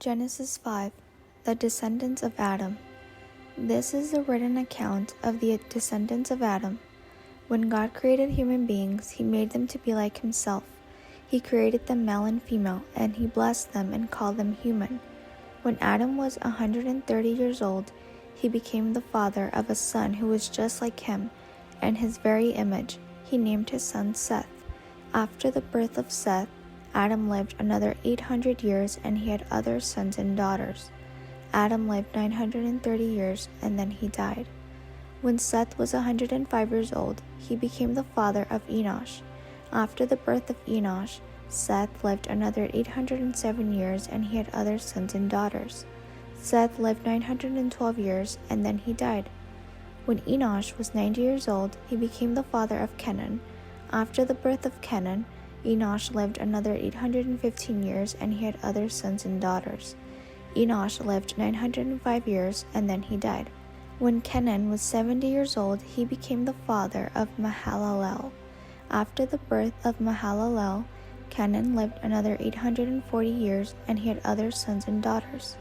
Genesis 5. The descendants of Adam. This is the written account of the descendants of Adam. When God created human beings, he made them to be like himself. He created them male and female, and he blessed them and called them human. When Adam was 130 years old, he became the father of a son who was just like him, and his very image. He named his son Seth. After the birth of Seth, Adam lived another 800 years, and he had other sons and daughters. Adam lived 930 years, and then he died. When Seth was 105 years old, he became the father of Enosh. After the birth of Enosh, Seth lived another 807 years, and he had other sons and daughters. Seth lived 912 years, and then he died. When Enosh was 90 years old, he became the father of Kenan. After the birth of Kenan, Enosh lived another 815 years, and he had other sons and daughters. Enosh lived 905 years, and then he died. When Kenan was 70 years old, he became the father of Mahalalel. After the birth of Mahalalel, Kenan lived another 840 years, and he had other sons and daughters.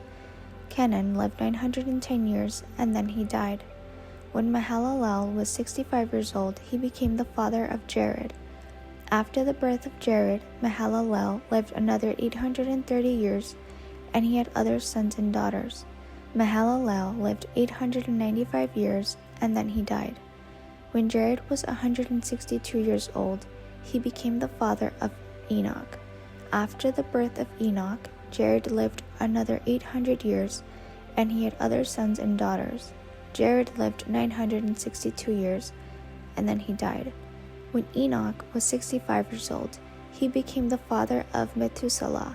Kenan lived 910 years, and then he died. When Mahalalel was 65 years old, he became the father of Jared. After the birth of Jared, Mahalalel lived another 830 years, and he had other sons and daughters. Mahalalel lived 895 years, and then he died. When Jared was 162 years old, he became the father of Enoch. After the birth of Enoch, Jared lived another 800 years, and he had other sons and daughters. Jared lived 962 years, and then he died. When Enoch was 65 years old, he became the father of Methuselah.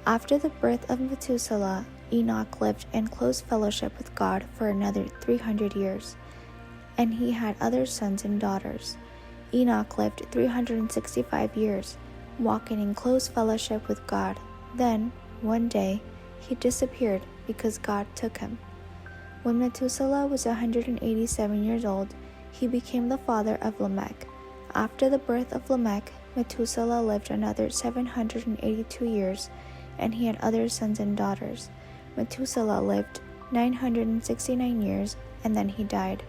After the birth of Methuselah, Enoch lived in close fellowship with God for another 300 years, and he had other sons and daughters. Enoch lived 365 years, walking in close fellowship with God. Then, one day, he disappeared because God took him. When Methuselah was 187 years old, he became the father of Lamech. After the birth of Lamech, Methuselah lived another 782 years, and he had other sons and daughters. Methuselah lived 969 years, and then he died.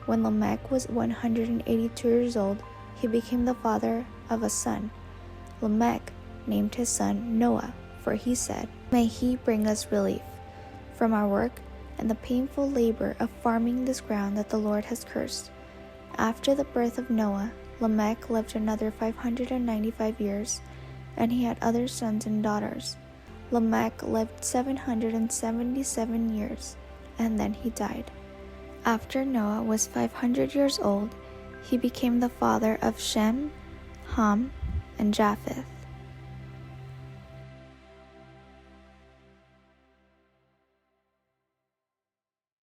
When Lamech was 182 years old, he became the father of a son. Lamech named his son Noah, for he said, "May he bring us relief from our work and the painful labor of farming this ground that the Lord has cursed." After the birth of Noah, Lamech lived another 595 years, and he had other sons and daughters. Lamech lived 777 years, and then he died. After Noah was 500 years old, he became the father of Shem, Ham, and Japheth.